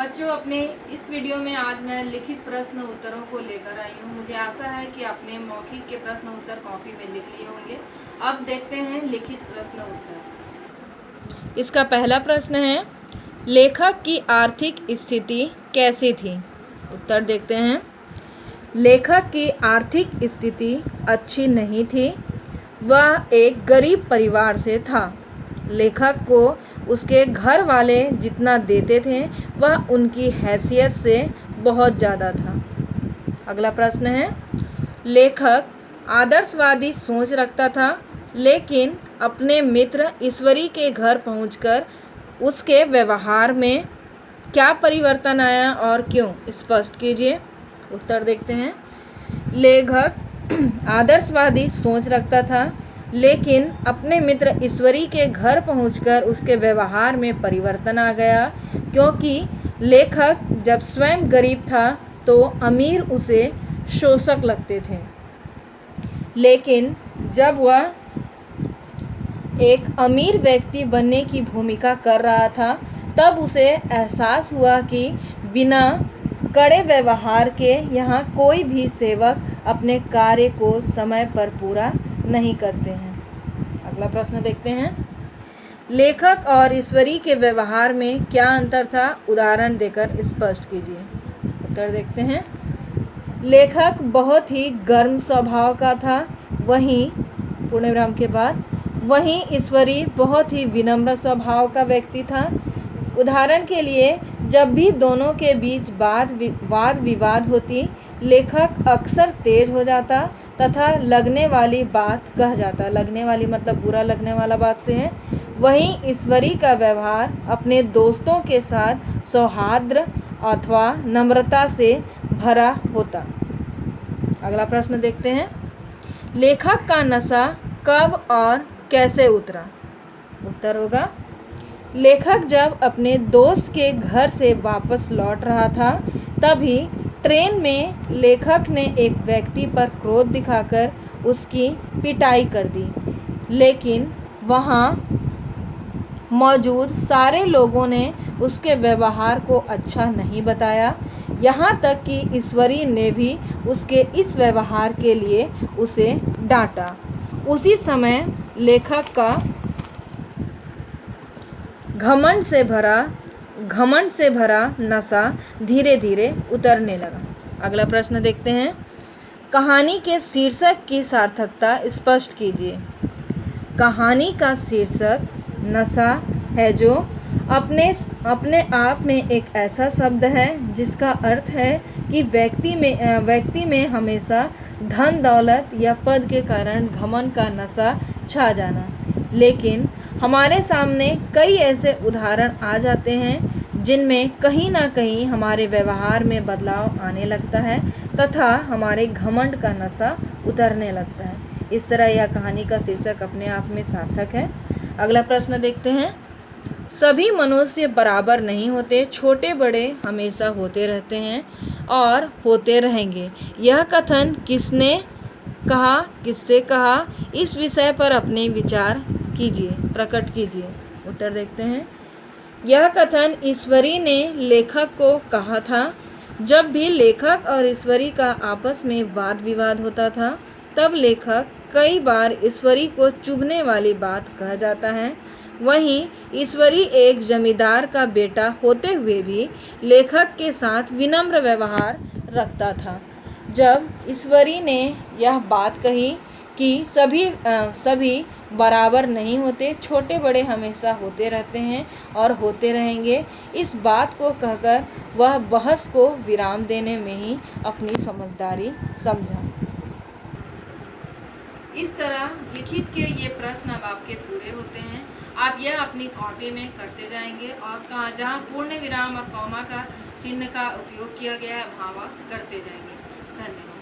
बच्चों, अपने इस वीडियो में आज मैं लिखित प्रश्न उत्तरों को लेकर आई हूँ। मुझे आशा है कि आपने मौखिक के प्रश्न उत्तर कॉपी में लिख लिए होंगे। अब देखते हैं लिखित प्रश्न उत्तर। इसका पहला प्रश्न है, लेखक की आर्थिक स्थिति कैसी थी? उत्तर देखते हैं। लेखक की आर्थिक स्थिति अच्छी नहीं थी। वह एक गरीब परिवार से था। लेखक को उसके घर वाले जितना देते थे वह उनकी हैसियत से बहुत ज़्यादा था। अगला प्रश्न है, लेखक आदर्शवादी सोच रखता था, लेकिन अपने मित्र ईश्वरी के घर पहुंचकर उसके व्यवहार में क्या परिवर्तन आया और क्यों? स्पष्ट कीजिए। उत्तर देखते हैं। लेखक आदर्शवादी सोच रखता था, लेकिन अपने मित्र ईश्वरी के घर पहुंचकर उसके व्यवहार में परिवर्तन आ गया, क्योंकि लेखक जब स्वयं गरीब था तो अमीर उसे शोषक लगते थे, लेकिन जब वह एक अमीर व्यक्ति बनने की भूमिका कर रहा था तब उसे एहसास हुआ कि बिना कड़े व्यवहार के यहाँ कोई भी सेवक अपने कार्य को समय पर पूरा नहीं करते हैं। अगला प्रश्न देखते हैं। लेखक और ईश्वरी के व्यवहार में क्या अंतर था? उदाहरण देकर स्पष्ट कीजिए। उत्तर देखते हैं। लेखक बहुत ही गर्म स्वभाव का था, वहीं पूर्ण विराम के बाद वहीं ईश्वरी बहुत ही विनम्र स्वभाव का व्यक्ति था। उदाहरण के लिए, जब भी दोनों के बीच वाद विवाद होती, लेखक अक्सर तेज हो जाता तथा लगने वाली बात कह जाता। लगने वाली मतलब बुरा लगने वाला बात से है। वहीं ईश्वरी का व्यवहार अपने दोस्तों के साथ सौहार्द अथवा नम्रता से भरा होता। अगला प्रश्न देखते हैं। लेखक का नशा कब और कैसे उतरा? उत्तर होगा, लेखक जब अपने दोस्त के घर से वापस लौट रहा था तभी ट्रेन में लेखक ने एक व्यक्ति पर क्रोध दिखाकर उसकी पिटाई कर दी, लेकिन वहाँ मौजूद सारे लोगों ने उसके व्यवहार को अच्छा नहीं बताया। यहाँ तक कि ईश्वरी ने भी उसके इस व्यवहार के लिए उसे डांटा। उसी समय लेखक का घमंड से भरा नशा धीरे धीरे उतरने लगा। अगला प्रश्न देखते हैं। कहानी के शीर्षक की सार्थकता स्पष्ट कीजिए। कहानी का शीर्षक नशा है, जो अपने आप में एक ऐसा शब्द है जिसका अर्थ है कि व्यक्ति में हमेशा धन दौलत या पद के कारण घमंड का नशा छा जाना। लेकिन हमारे सामने कई ऐसे उदाहरण आ जाते हैं जिनमें कहीं ना कहीं हमारे व्यवहार में बदलाव आने लगता है तथा हमारे घमंड का नशा उतरने लगता है। इस तरह यह कहानी का शीर्षक अपने आप में सार्थक है। अगला प्रश्न देखते हैं। सभी मनुष्य बराबर नहीं होते, छोटे बड़े हमेशा होते रहते हैं और होते रहेंगे। यह कथन किसने कहा, किससे कहा? इस विषय पर अपने विचार कीजिए, प्रकट कीजिए। उत्तर देखते हैं। यह कथन ईश्वरी ने लेखक को कहा था। जब भी लेखक और ईश्वरी का आपस में वाद विवाद होता था तब लेखक कई बार ईश्वरी को चुभने वाली बात कह जाता है। वहीं ईश्वरी एक जमींदार का बेटा होते हुए भी लेखक के साथ विनम्र व्यवहार रखता था। जब ईश्वरी ने यह बात कही कि सभी बराबर नहीं होते, छोटे बड़े हमेशा होते रहते हैं और होते रहेंगे, इस बात को कहकर वह बहस को विराम देने में ही अपनी समझदारी समझा। इस तरह लिखित के ये प्रश्न अब आपके पूरे होते हैं। आप यह अपनी कॉपी में करते जाएंगे और जहाँ पूर्ण विराम और कॉमा का चिन्ह का उपयोग किया गया है वहाँ करते जाएंगे। धन्यवाद।